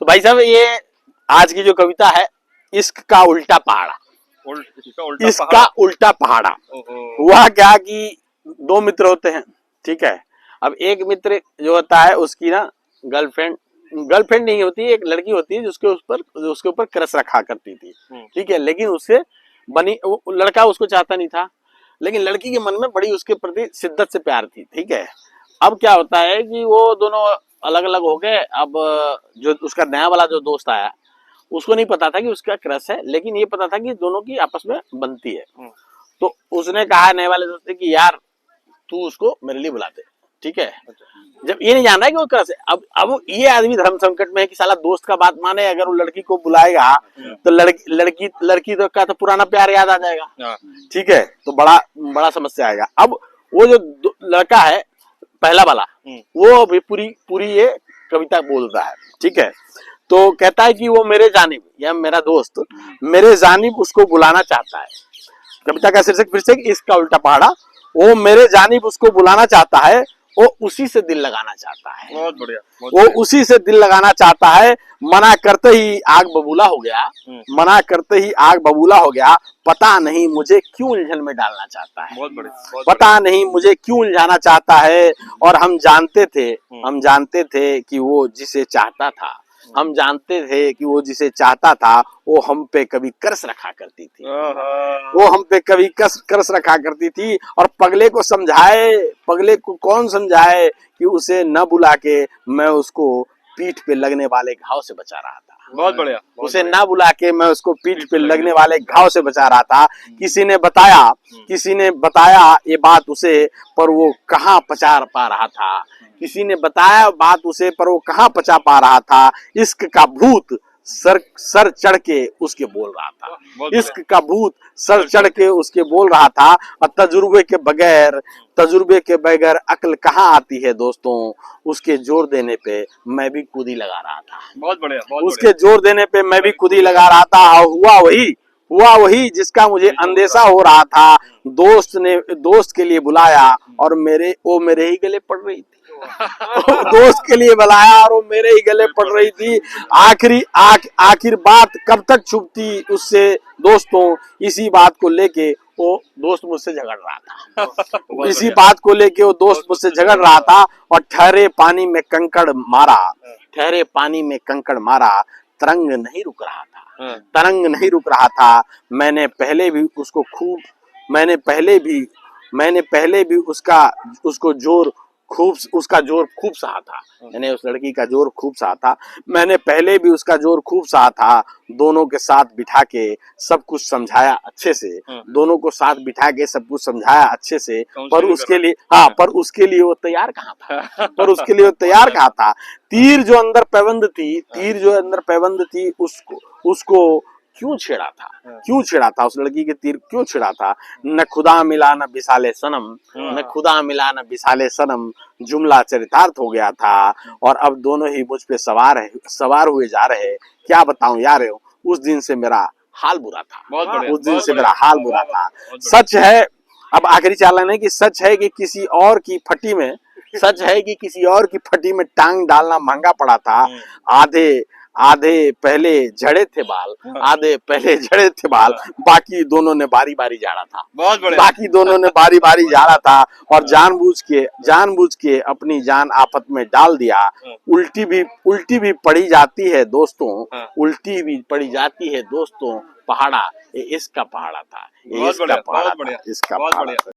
भाई साहब ये आज की जो कविता है, इश्क का उल्टा पहाड़ा। इसका उल्टा पहाड़ा हुआ क्या कि दो मित्र होते हैं, ठीक है। अब एक मित्र जो होता है उसकी ना गर्लफ्रेंड नहीं होती, एक लड़की होती है उसके ऊपर क्रश रखा करती थी, ठीक है। लेकिन उससे लड़का उसको चाहता नहीं था, लेकिन लड़की के मन में बड़ी उसके प्रति शिद्दत से प्यार थी, ठीक है। अब क्या होता है कि वो दोनों अलग अलग हो गए। अब जो उसका नया वाला जो दोस्त आया, उसको नहीं पता था कि उसका क्रश है, लेकिन ये पता था कि दोनों की आपस में बनती है। तो उसने कहा नए वाले दोस्त ने कि यार तू उसको मेरे लिए बुला दे, ठीक है। जब ये नहीं जान रहा है कि वो क्रश है। अब ये आदमी धर्म संकट में है कि साला दोस्त का बात माने, अगर वो लड़की को बुलाएगा तो लड़की तो का तो पुराना प्यार याद आ जाएगा, ठीक है। तो बड़ा समस्या आएगा। अब वो जो लड़का है पहला वाला, वो भी पूरी ये कविता बोल रहा है, ठीक है। तो कहता है कि वो मेरे जानिब या मेरा दोस्त मेरे जानिब उसको बुलाना चाहता है। कविता का शीर्षक फिर से इसका उल्टा पहाड़ा। वो मेरे जानिब उसको बुलाना चाहता है, वो उसी से दिल लगाना चाहता है। बहुत बढ़िया। वो उसी से दिल लगाना चाहता है। मना करते ही आग बबूला हो गया, मना करते ही आग बबूला हो गया। पता नहीं मुझे क्यों उलझन में डालना चाहता है, बहुत बढ़िया। पता नहीं मुझे क्यों उलझाना चाहता है। और हम जानते थे कि वो जिसे चाहता था, हम जानते थे कि वो जिसे चाहता था वो हम पे कभी कर्ज रखा करती थी, वो हम पे कभी कर्ज रखा करती थी। और पगले को कौन समझाए कि उसे न बुला के मैं उसको पीठ पे लगने वाले घाव से बचा रहा था। बहुत बढ़िया। उसे ना बुला के मैं उसको पीठ पे लगने वाले घाव से बचा रहा था। किसी ने बताया ये बात उसे, पर वो कहाँ पचा पा रहा था। किसी ने बताया बात उसे, पर वो कहाँ पचा पा रहा था। इश्क का भूत सर चढ़ के उसके बोल रहा था, इश्क का भूत सर चढ़ के उसके बोल रहा था। और तजुर्बे के बगैर अक्ल कहाँ आती है दोस्तों, उसके जोर देने पे मैं भी कूदी लगा रहा था। बहुत बढ़िया। उसके जोर देने पे मैं भी कूदी लगा रहा था। हुआ वही जिसका मुझे अंदेशा हो रहा था। दोस्त के लिए बुलाया और वो मेरे ही गले पड़ रही थी। दोस्त के लिए बुलाया और वो मेरे ही गले पड़ रही थी। आखिर बात कब तक छुपती उससे दोस्तों, इसी बात को लेके वो दोस्त मुझसे झगड़ रहा था। इसी बात को लेके वो दोस्त मुझसे झगड़ रहा था। और ठहरे पानी में कंकड़ मारा, तरंग नहीं रुक रहा था। मैंने पहले भी उसका जोर खूब सहा था। मैंने उस लड़की का जोर खूब सहा था। मैंने पहले भी उसका जोर खूब सहा था। दोनों के साथ बिठा के सब कुछ समझाया अच्छे से, पर उसके लिए वो तैयार कहाँ था। तीर जो अंदर पैबंद थी उसको क्यों छेड़ा था, उस लड़की के तीर क्यों छेड़ा था। न खुदा मिला न बिसाले सनम, जुमला चरितार्थ हो गया था। और अब दोनों ही मुझ पे सवार हुए जा रहे। क्या बताऊं यार, उस दिन से मेरा हाल बुरा था। सच है, अब आखिरी चालन है कि सच है कि किसी और की फटी में टांग डालना महंगा पड़ा था। आधे पहले झड़े थे बाल, बाकी दोनों ने बारी बारी झाड़ा था। और जानबूझ के अपनी जान आफत में डाल दिया। उल्टी भी पड़ी जाती है दोस्तों, पहाड़ा ये इसका पहाड़ा था।